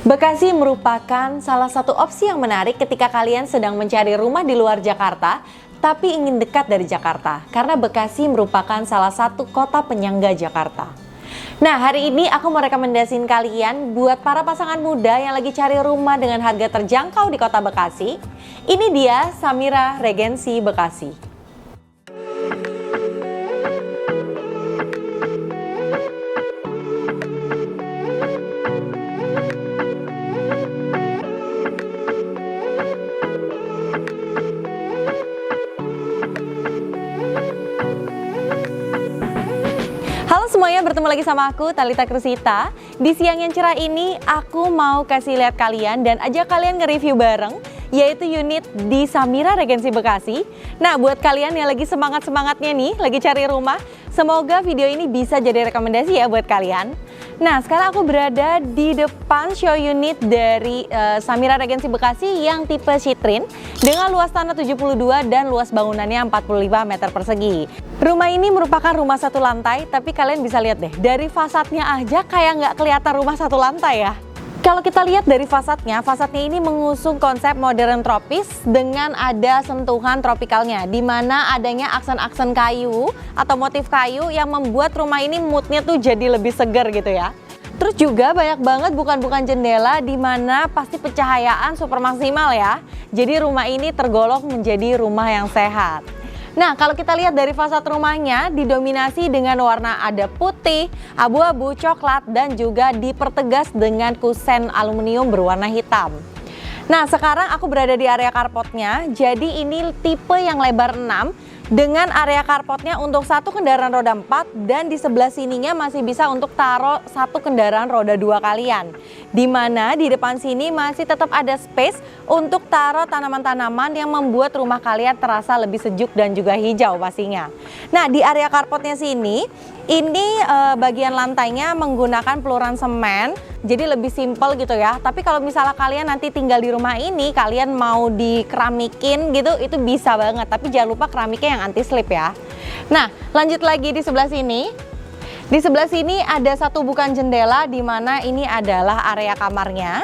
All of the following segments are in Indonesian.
Bekasi merupakan salah satu opsi yang menarik ketika kalian sedang mencari rumah di luar Jakarta, tapi ingin dekat dari Jakarta, karena Bekasi merupakan salah satu kota penyangga Jakarta. Nah, hari ini aku mau rekomendasiin kalian buat para pasangan muda yang lagi cari rumah dengan harga terjangkau di kota Bekasi. Ini dia Samira Regency Bekasi. Halo semuanya, bertemu lagi sama aku Talitha Krusita. Di siang yang cerah ini aku mau kasih lihat kalian dan ajak kalian nge-review bareng, yaitu unit di Samira Regency Bekasi. Nah, buat kalian yang lagi semangat-semangatnya nih, lagi cari rumah, semoga video ini bisa jadi rekomendasi ya buat kalian. Nah, sekarang aku berada di depan show unit dari Samira Regency Bekasi yang tipe Citrin dengan luas tanah 72 dan luas bangunannya 45 meter persegi. Rumah ini merupakan rumah satu lantai, tapi kalian bisa lihat deh, dari fasadnya aja kayak nggak kelihatan rumah satu lantai ya. Kalau kita lihat dari fasadnya ini mengusung konsep modern tropis dengan ada sentuhan tropikalnya, di mana adanya aksen-aksen kayu atau motif kayu yang membuat rumah ini moodnya tuh jadi lebih segar gitu ya. Terus juga banyak banget bukan jendela, di mana pasti pencahayaan super maksimal ya. Jadi rumah ini tergolong menjadi rumah yang sehat. Nah, kalau kita lihat dari fasad rumahnya didominasi dengan warna ada putih, abu-abu, coklat, dan juga dipertegas dengan kusen aluminium berwarna hitam. Nah, sekarang aku berada di area carportnya, jadi ini tipe yang lebar 6 dengan area carportnya untuk satu kendaraan roda 4 dan di sebelah sininya masih bisa untuk taruh satu kendaraan roda 2 kalian. Dimana di depan sini masih tetap ada space untuk taruh tanaman-tanaman yang membuat rumah kalian terasa lebih sejuk dan juga hijau pastinya. Nah, di area carportnya sini, ini bagian lantainya menggunakan peluran semen, jadi lebih simpel gitu ya. Tapi kalau misalnya kalian nanti tinggal di rumah ini, kalian mau dikeramikin gitu, itu bisa banget. Tapi jangan lupa keramiknya yang anti slip ya. Nah, lanjut lagi di sebelah sini. Di sebelah sini ada satu bukan jendela, di mana ini adalah area kamarnya.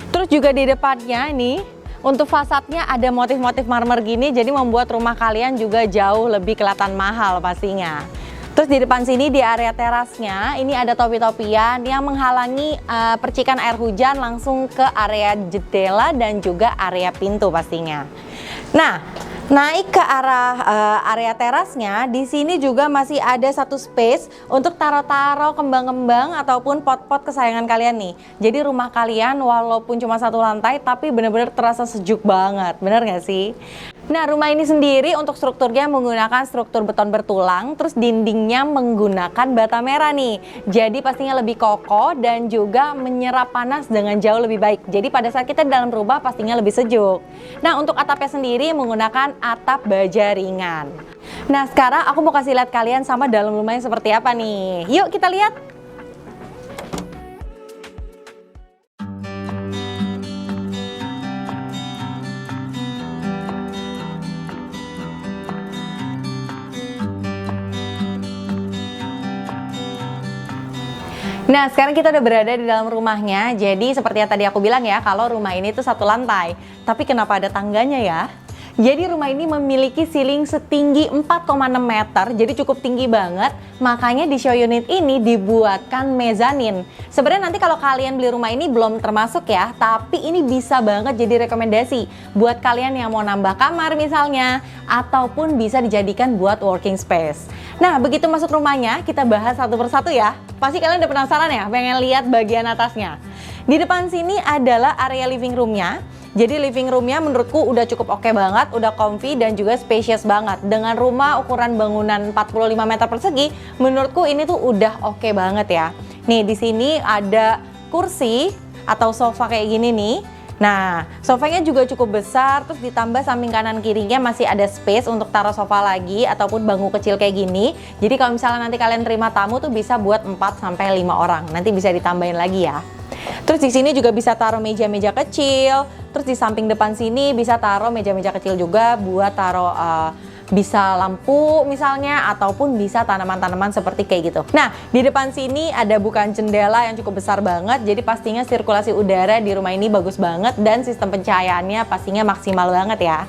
Terus juga di depannya ini, untuk fasadnya ada motif-motif marmer gini, jadi membuat rumah kalian juga jauh lebih kelihatan mahal pastinya. Terus di depan sini di area terasnya ini ada topi-topian yang menghalangi percikan air hujan langsung ke area jendela dan juga area pintu pastinya. Nah, naik ke arah area terasnya, di sini juga masih ada satu space untuk taruh-taruh kembang-kembang ataupun pot-pot kesayangan kalian nih. Jadi rumah kalian walaupun cuma satu lantai tapi benar-benar terasa sejuk banget, bener nggak sih? Nah, rumah ini sendiri untuk strukturnya menggunakan struktur beton bertulang, terus dindingnya menggunakan bata merah nih. Jadi pastinya lebih kokoh dan juga menyerap panas dengan jauh lebih baik. Jadi pada saat kita di dalam rumah pastinya lebih sejuk. Nah, untuk atapnya sendiri menggunakan atap baja ringan. Nah, sekarang aku mau kasih lihat kalian sama dalam rumahnya seperti apa nih. Yuk kita lihat. Nah, sekarang kita udah berada di dalam rumahnya. Jadi seperti yang tadi aku bilang ya, kalau rumah ini tuh satu lantai. Tapi kenapa ada tangganya ya? Jadi rumah ini memiliki ceiling setinggi 4,6 meter, jadi cukup tinggi banget. Makanya di show unit ini dibuatkan mezanin. Sebenarnya nanti kalau kalian beli rumah ini belum termasuk ya, tapi ini bisa banget jadi rekomendasi buat kalian yang mau nambah kamar misalnya, ataupun bisa dijadikan buat working space. Nah, begitu masuk rumahnya, kita bahas satu persatu ya. Pasti kalian udah penasaran ya, pengen lihat bagian atasnya. Di depan sini adalah area living roomnya. Jadi living roomnya menurutku udah cukup oke banget, udah comfy dan juga spacious banget. Dengan rumah ukuran bangunan 45 meter persegi, menurutku ini tuh udah oke banget ya. Nih, di sini ada kursi atau sofa kayak gini nih. Nah, sofanya juga cukup besar, terus ditambah samping kanan kirinya masih ada space untuk taruh sofa lagi ataupun bangku kecil kayak gini. Jadi kalau misalnya nanti kalian terima tamu tuh bisa buat 4-5 orang. Nanti bisa ditambahin lagi ya. Terus di sini juga bisa taruh meja-meja kecil. Terus di samping depan sini bisa taruh meja-meja kecil juga buat taruh bisa lampu misalnya, ataupun bisa tanaman-tanaman seperti kayak gitu. Nah, di depan sini ada bukaan jendela yang cukup besar banget, jadi pastinya sirkulasi udara di rumah ini bagus banget dan sistem pencahayaannya pastinya maksimal banget ya.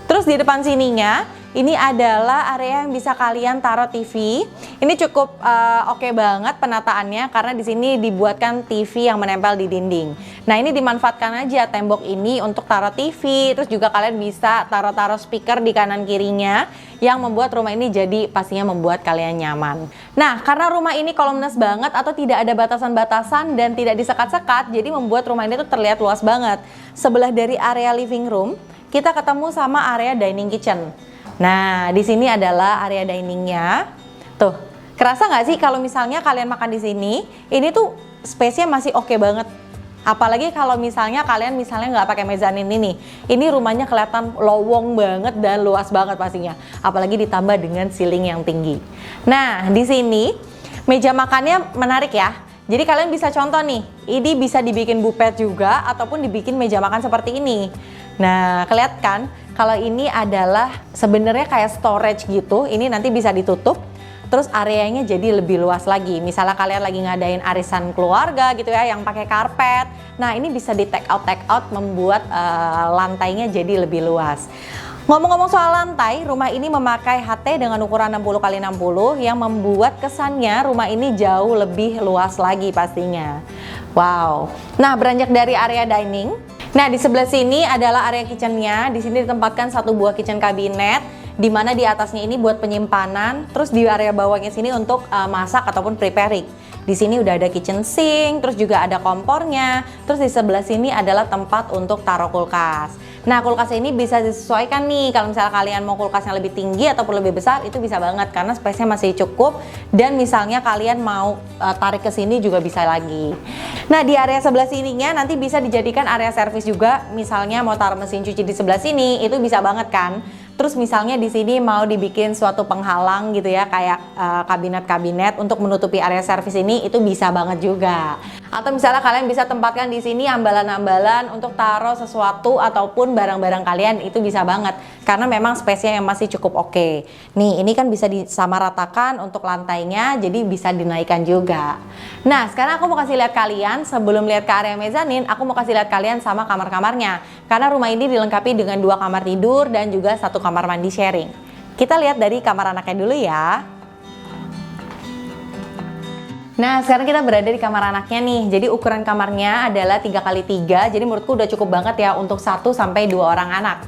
Terus di depan sininya, ini adalah area yang bisa kalian taruh TV. Ini cukup oke banget penataannya karena di sini dibuatkan TV yang menempel di dinding. Nah, ini dimanfaatkan aja tembok ini untuk taruh TV. Terus juga kalian bisa taruh speaker di kanan kirinya yang membuat rumah ini jadi pastinya membuat kalian nyaman. Nah, karena rumah ini columnless banget atau tidak ada batasan-batasan dan tidak disekat-sekat, jadi membuat rumah ini tuh terlihat luas banget. Sebelah dari area living room, kita ketemu sama area dining kitchen. Nah, di sini adalah area diningnya. Tuh, kerasa nggak sih kalau misalnya kalian makan di sini, ini tuh space-nya masih oke banget. Apalagi kalau misalnya kalian nggak pakai mezanin ini rumahnya kelihatan lowong banget dan luas banget pastinya. Apalagi ditambah dengan ceiling yang tinggi. Nah, di sini meja makannya menarik ya. Jadi kalian bisa contoh nih, ini bisa dibikin buffet juga ataupun dibikin meja makan seperti ini. Nah, kelihatan kan kalau ini adalah sebenarnya kayak storage gitu, ini nanti bisa ditutup, terus areanya jadi lebih luas lagi. Misalnya kalian lagi ngadain arisan keluarga gitu ya, yang pakai karpet, nah ini bisa di take out, membuat lantainya jadi lebih luas. Ngomong-ngomong soal lantai, rumah ini memakai HT dengan ukuran 60 x 60 yang membuat kesannya rumah ini jauh lebih luas lagi pastinya. Wow. Nah, beranjak dari area dining, nah di sebelah sini adalah area kitchennya. Di sini ditempatkan satu buah kitchen cabinet, di mana di atasnya ini buat penyimpanan, terus di area bawahnya sini untuk masak ataupun preparing. Di sini udah ada kitchen sink, terus juga ada kompornya. Terus di sebelah sini adalah tempat untuk taruh kulkas. Nah, kulkas ini bisa disesuaikan nih, kalau misalnya kalian mau kulkasnya lebih tinggi ataupun lebih besar, itu bisa banget karena space-nya masih cukup. Dan misalnya kalian mau tarik ke sini juga bisa lagi. Nah, di area sebelah sininya nanti bisa dijadikan area servis juga. Misalnya mau taruh mesin cuci di sebelah sini, itu bisa banget kan. Terus misalnya di sini mau dibikin suatu penghalang gitu ya, kayak kabinet-kabinet untuk menutupi area servis ini, itu bisa banget juga. Atau misalnya kalian bisa tempatkan di sini ambalan-ambalan untuk taruh sesuatu ataupun barang-barang kalian, itu bisa banget. Karena memang space-nya yang masih cukup oke. Nih, ini kan bisa disamaratakan untuk lantainya, jadi bisa dinaikkan juga. Nah, sekarang aku mau kasih lihat kalian, sebelum lihat ke area mezanin, aku mau kasih lihat kalian sama kamar-kamarnya. Karena rumah ini dilengkapi dengan 2 kamar tidur dan juga 1 kamar mandi sharing. Kita lihat dari kamar anaknya dulu ya. Nah, sekarang kita berada di kamar anaknya nih. Jadi ukuran kamarnya adalah 3x3. Jadi menurutku udah cukup banget ya untuk 1 sampai 2 orang anak.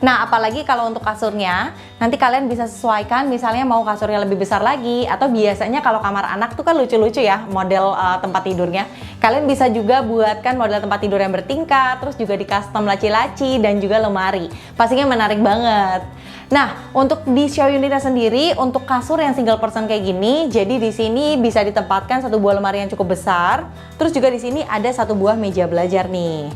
Nah, apalagi kalau untuk kasurnya, nanti kalian bisa sesuaikan, misalnya mau kasurnya lebih besar lagi, atau biasanya kalau kamar anak tuh kan lucu-lucu ya model tempat tidurnya. Kalian bisa juga buatkan model tempat tidur yang bertingkat, terus juga di custom laci-laci dan juga lemari. Pastinya menarik banget. Nah, untuk di show unitnya sendiri, untuk kasur yang single person kayak gini, jadi di sini bisa ditempatkan 1 buah lemari yang cukup besar, terus juga di sini ada 1 buah meja belajar nih.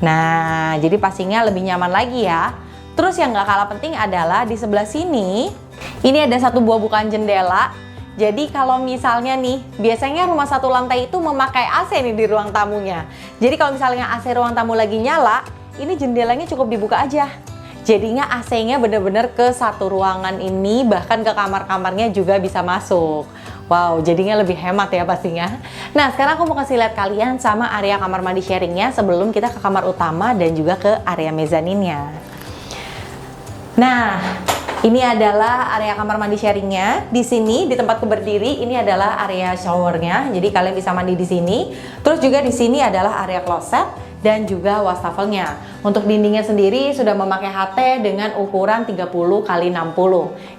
Nah, jadi pastinya lebih nyaman lagi ya. Terus yang gak kalah penting adalah di sebelah sini, ini ada 1 buah bukaan jendela. Jadi kalau misalnya nih, biasanya rumah 1 lantai itu memakai AC nih di ruang tamunya. Jadi kalau misalnya AC ruang tamu lagi nyala, ini jendelanya cukup dibuka aja. Jadinya AC-nya bener-bener ke 1 ruangan ini, bahkan ke kamar-kamarnya juga bisa masuk. Wow, jadinya lebih hemat ya pastinya. Nah, sekarang aku mau kasih lihat kalian sama area kamar mandi sharingnya sebelum kita ke kamar utama dan juga ke area mezaninnya. Nah, ini adalah area kamar mandi sharingnya. Di sini di tempatku berdiri ini adalah area showernya. Jadi kalian bisa mandi di sini. Terus juga di sini adalah area kloset dan juga wastafelnya. Untuk dindingnya sendiri sudah memakai HT dengan ukuran 30 x 60.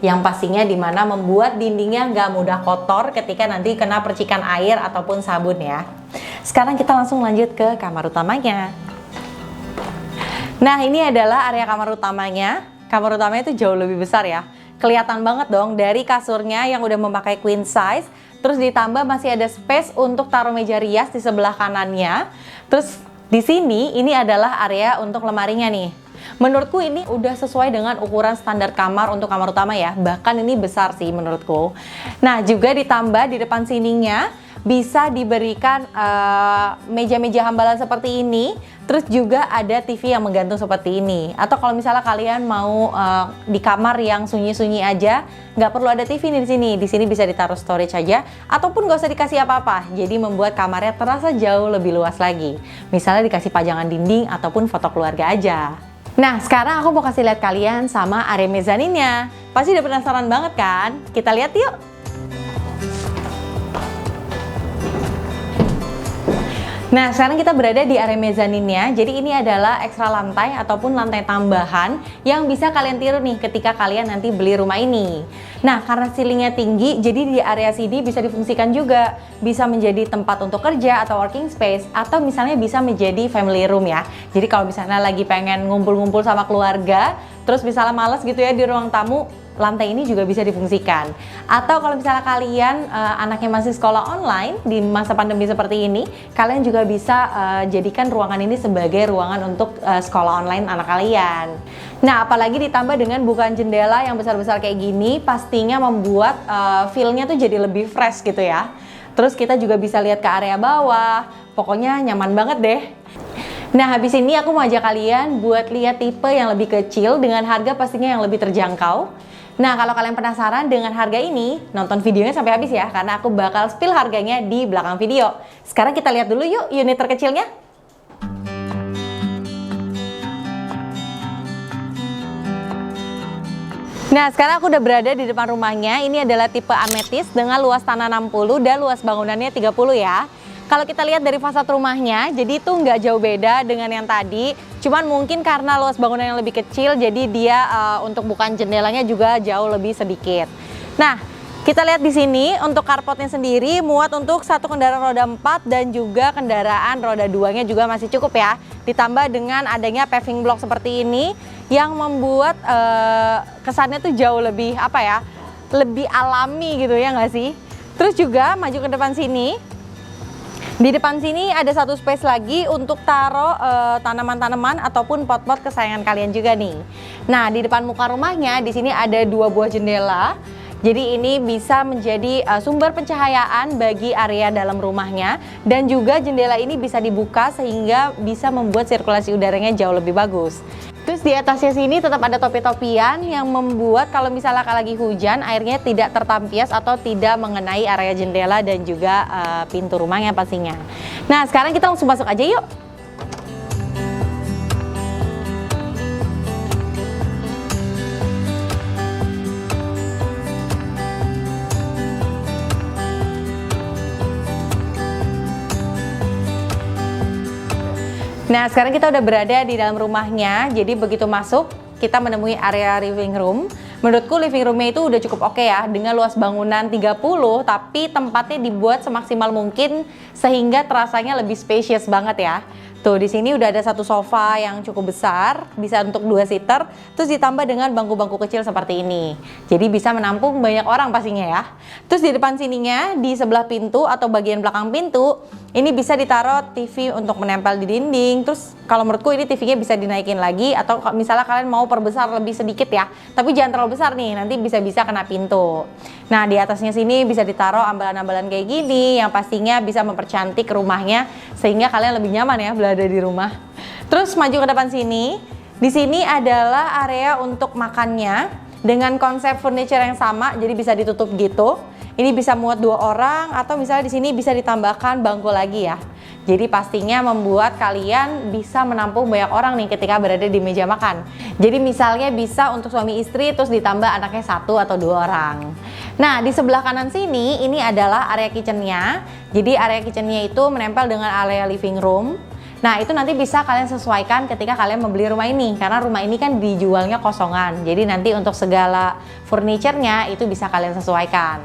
Yang pastinya dimana membuat dindingnya nggak mudah kotor ketika nanti kena percikan air ataupun sabun ya. Sekarang kita langsung lanjut ke kamar utamanya. Nah, ini adalah area kamar utamanya. Kamar utamanya itu jauh lebih besar ya. Kelihatan banget dong dari kasurnya yang udah memakai queen size. Terus ditambah masih ada space untuk taruh meja rias di sebelah kanannya. Terus di sini ini adalah area untuk lemarinya nih. Menurutku ini udah sesuai dengan ukuran standar kamar untuk kamar utama ya. Bahkan ini besar sih menurutku. Nah, juga ditambah di depan sininya bisa diberikan meja-meja hambalan seperti ini. Terus juga ada TV yang menggantung seperti ini. Atau kalau misalnya kalian mau di kamar yang sunyi-sunyi aja, nggak perlu ada TV nih di sini. Di sini bisa ditaruh storage aja, ataupun nggak usah dikasih apa-apa. Jadi membuat kamarnya terasa jauh lebih luas lagi. Misalnya dikasih pajangan dinding ataupun foto keluarga aja. Nah, sekarang aku mau kasih lihat kalian sama area mezaninnya. Pasti udah penasaran banget kan? Kita lihat yuk. Nah, sekarang kita berada di area mezaninnya. Jadi ini adalah ekstra lantai ataupun lantai tambahan yang bisa kalian tiru nih ketika kalian nanti beli rumah ini. Nah, karena ceilingnya tinggi, jadi di area sini bisa difungsikan juga. Bisa menjadi tempat untuk kerja atau working space, atau misalnya bisa menjadi family room ya. Jadi kalau misalnya lagi pengen ngumpul-ngumpul sama keluarga, terus misalnya males gitu ya di ruang tamu, lantai ini juga bisa difungsikan. Atau kalau misalnya kalian anaknya masih sekolah online di masa pandemi seperti ini, kalian juga bisa jadikan ruangan ini sebagai ruangan untuk sekolah online anak kalian. Nah, apalagi ditambah dengan bukaan jendela yang besar-besar kayak gini, pastinya membuat feel-nya tuh jadi lebih fresh gitu ya. Terus kita juga bisa lihat ke area bawah, pokoknya nyaman banget deh. Nah, habis ini aku mau ajak kalian buat lihat tipe yang lebih kecil dengan harga pastinya yang lebih terjangkau. Nah, kalau kalian penasaran dengan harga ini, nonton videonya sampai habis ya, karena aku bakal spill harganya di belakang video. Sekarang kita lihat dulu yuk unit terkecilnya. Nah, sekarang aku udah berada di depan rumahnya. Ini adalah tipe ametis dengan luas tanah 60 dan luas bangunannya 30 ya. Kalau kita lihat dari fasad rumahnya, jadi itu nggak jauh beda dengan yang tadi. Cuman mungkin karena luas bangunan yang lebih kecil, jadi dia untuk bukaan jendelanya juga jauh lebih sedikit. Nah, kita lihat di sini untuk carportnya sendiri muat untuk satu kendaraan roda 4 dan juga kendaraan roda 2-nya juga masih cukup ya. Ditambah dengan adanya paving block seperti ini yang membuat kesannya tuh jauh lebih apa ya, lebih alami gitu ya nggak sih? Terus juga maju ke depan sini. Di depan sini ada satu space lagi untuk taruh tanaman-tanaman ataupun pot-pot kesayangan kalian juga nih. Nah, di depan muka rumahnya di sini ada 2 buah jendela. Jadi ini bisa menjadi sumber pencahayaan bagi area dalam rumahnya, dan juga jendela ini bisa dibuka sehingga bisa membuat sirkulasi udaranya jauh lebih bagus. Terus di atasnya sini tetap ada topi-topian yang membuat kalau misalnya lagi hujan airnya tidak tertampias atau tidak mengenai area jendela dan juga pintu rumahnya pastinya. Nah, sekarang kita langsung masuk aja yuk. Nah, sekarang kita udah berada di dalam rumahnya. Jadi begitu masuk, kita menemui area living room. Menurutku living roomnya itu udah cukup oke ya, dengan luas bangunan 30, tapi tempatnya dibuat semaksimal mungkin sehingga terasanya lebih spacious banget ya. Tuh, di sini udah ada satu sofa yang cukup besar, bisa untuk 2 seater, terus ditambah dengan bangku-bangku kecil seperti ini. Jadi bisa menampung banyak orang pastinya ya. Terus di depan sininya, di sebelah pintu atau bagian belakang pintu, ini bisa ditaruh TV untuk menempel di dinding. Terus kalau menurutku ini TV-nya bisa dinaikin lagi, atau misalnya kalian mau perbesar lebih sedikit ya, tapi jangan terlalu besar nih, nanti bisa-bisa kena pintu. Nah, di atasnya sini bisa ditaruh ambalan-ambalan kayak gini yang pastinya bisa mempercantik rumahnya sehingga kalian lebih nyaman ya berada di rumah. Terus maju ke depan sini. Di sini adalah area untuk makannya dengan konsep furniture yang sama, jadi bisa ditutup gitu. Ini bisa muat 2 orang, atau misalnya di sini bisa ditambahkan bangku lagi ya. Jadi pastinya membuat kalian bisa menampung banyak orang nih ketika berada di meja makan. Jadi misalnya bisa untuk suami istri terus ditambah anaknya 1 atau 2 orang. Nah, di sebelah kanan sini ini adalah area kitchennya. Jadi area kitchennya itu menempel dengan area living room. Nah, itu nanti bisa kalian sesuaikan ketika kalian membeli rumah ini, karena rumah ini kan dijualnya kosongan. Jadi nanti untuk segala furniture-nya itu bisa kalian sesuaikan.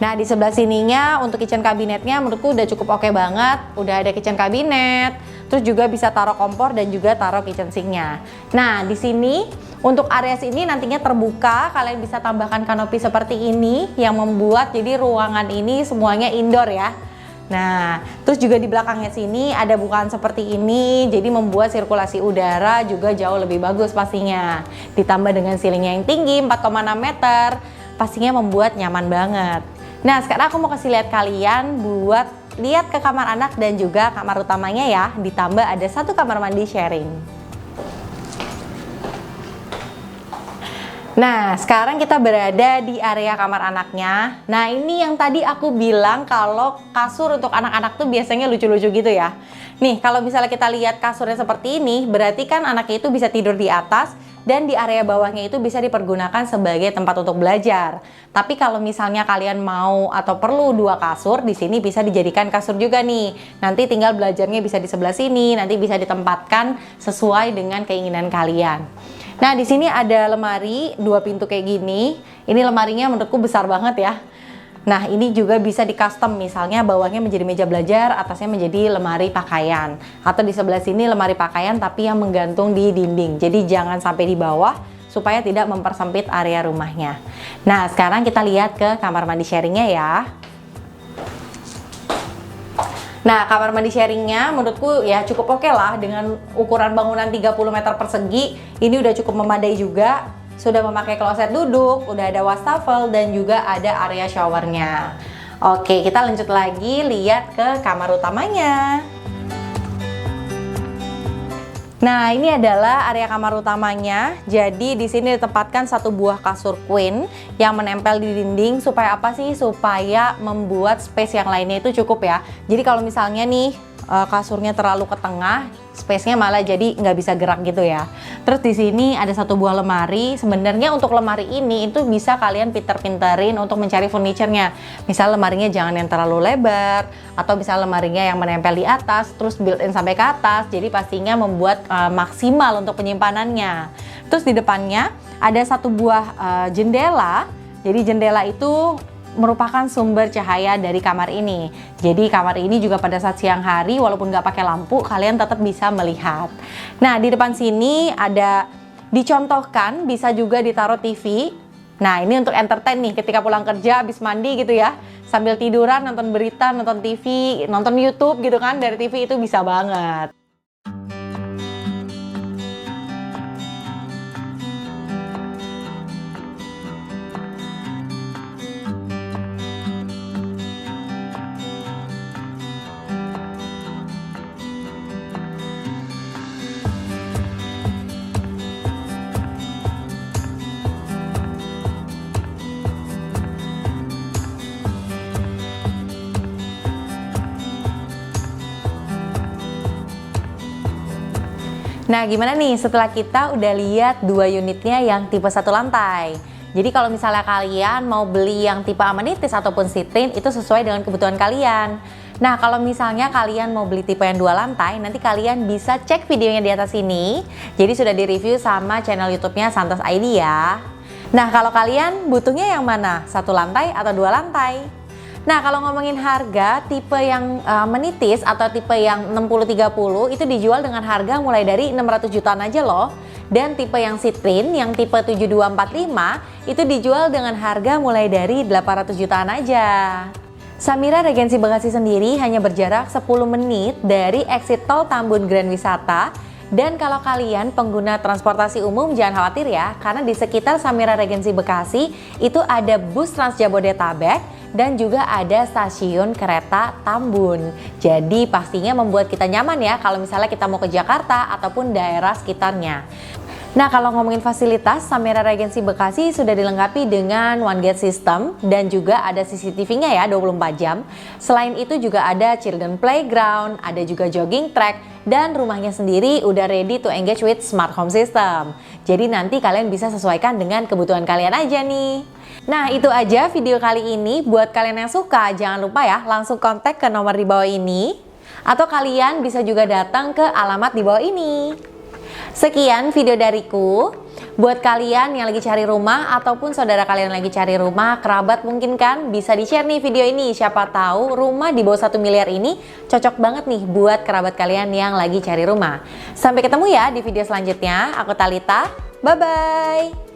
Nah, di sebelah sininya untuk kitchen kabinetnya menurutku udah cukup oke banget. Udah ada kitchen kabinet, terus juga bisa taruh kompor dan juga taruh kitchen sink-nya. Nah, di sini untuk area sini nantinya terbuka, kalian bisa tambahkan kanopi seperti ini yang membuat jadi ruangan ini semuanya indoor ya. Nah, terus juga di belakangnya sini ada bukaan seperti ini, jadi membuat sirkulasi udara juga jauh lebih bagus pastinya. Ditambah dengan ceilingnya yang tinggi 4,6 meter, pastinya membuat nyaman banget. Nah, sekarang aku mau kasih lihat kalian buat lihat ke kamar anak dan juga kamar utamanya ya. Ditambah ada satu kamar mandi sharing. Nah, sekarang kita berada di area kamar anaknya. Nah, ini yang tadi aku bilang kalau kasur untuk anak-anak tuh biasanya lucu-lucu gitu ya. Nih, kalau misalnya kita lihat kasurnya seperti ini, berarti kan anaknya itu bisa tidur di atas dan di area bawahnya itu bisa dipergunakan sebagai tempat untuk belajar. Tapi kalau misalnya kalian mau atau perlu dua kasur, di sini bisa dijadikan kasur juga nih. Nanti tinggal belajarnya bisa di sebelah sini, nanti bisa ditempatkan sesuai dengan keinginan kalian. Nah, di sini ada lemari 2 pintu kayak gini. Ini lemarinya menurutku besar banget ya. Nah, ini juga bisa di custom, misalnya bawahnya menjadi meja belajar, atasnya menjadi lemari pakaian. Atau di sebelah sini lemari pakaian tapi yang menggantung di dinding. Jadi jangan sampai di bawah supaya tidak mempersempit area rumahnya. Nah, sekarang kita lihat ke kamar mandi sharingnya ya. Nah, kamar mandi sharingnya menurutku ya cukup oke lah, dengan ukuran bangunan 30 meter persegi. Ini udah cukup memadai juga. Sudah memakai kloset duduk, udah ada wastafel, dan juga ada area showernya. Oke, kita lanjut lagi lihat ke kamar utamanya. Nah, ini adalah area kamar utamanya. Jadi di sini ditempatkan satu buah kasur queen yang menempel di dinding. Supaya apa sih? Supaya membuat space yang lainnya itu cukup ya. Jadi kalau misalnya nih kasurnya terlalu ke tengah, space-nya malah jadi nggak bisa gerak gitu ya. Terus di sini ada satu buah lemari. Sebenarnya untuk lemari ini itu bisa kalian pinter-pinterin untuk mencari furniture-nya. Misal lemarinya jangan yang terlalu lebar, atau misal lemarinya yang menempel di atas, terus built-in sampai ke atas. Jadi pastinya membuat maksimal untuk penyimpanannya. Terus di depannya ada satu buah jendela. Jadi jendela itu merupakan sumber cahaya dari kamar ini. Jadi kamar ini juga pada saat siang hari walaupun nggak pakai lampu, kalian tetap bisa melihat. Nah, di depan sini ada dicontohkan bisa juga ditaruh TV. Nah, ini untuk entertain nih ketika pulang kerja habis mandi gitu ya. Sambil tiduran, nonton berita, nonton TV, nonton YouTube gitu kan, dari TV itu bisa banget. Nah, gimana nih setelah kita udah lihat 2 unitnya yang tipe 1 lantai? Jadi kalau misalnya kalian mau beli yang tipe amenities ataupun citrin, itu sesuai dengan kebutuhan kalian. Nah, kalau misalnya kalian mau beli tipe yang 2 lantai, nanti kalian bisa cek videonya di atas sini. Jadi sudah di-review sama channel YouTube-nya Santos ID ya. Nah, kalau kalian butuhnya yang mana? 1 lantai atau 2 lantai? Nah, kalau ngomongin harga, tipe yang menitis atau tipe yang 60-30 itu dijual dengan harga mulai dari 600 jutaan aja loh. Dan tipe yang citrin yang tipe 7245 itu dijual dengan harga mulai dari 800 jutaan aja. Samira Regency Bekasi sendiri hanya berjarak 10 menit dari exit tol Tambun Grand Wisata. Dan kalau kalian pengguna transportasi umum jangan khawatir ya, karena di sekitar Samira Regency Bekasi itu ada bus Trans Jabodetabek dan juga ada stasiun kereta Tambun. Jadi pastinya membuat kita nyaman ya kalau misalnya kita mau ke Jakarta ataupun daerah sekitarnya. Nah, kalau ngomongin fasilitas, Samira Regency Bekasi sudah dilengkapi dengan One Gate System dan juga ada CCTV-nya ya 24 jam. Selain itu juga ada children playground, ada juga jogging track, dan rumahnya sendiri udah ready to engage with smart home system. Jadi nanti kalian bisa sesuaikan dengan kebutuhan kalian aja nih. Nah, itu aja video kali ini. Buat kalian yang suka, jangan lupa ya langsung kontak ke nomor di bawah ini. Atau kalian bisa juga datang ke alamat di bawah ini. Sekian video dariku. Buat kalian yang lagi cari rumah ataupun saudara kalian lagi cari rumah, kerabat mungkin kan, bisa di-share nih video ini. Siapa tahu rumah di bawah 1 miliar ini cocok banget nih buat kerabat kalian yang lagi cari rumah. Sampai ketemu ya di video selanjutnya. Aku Talita. Bye-bye.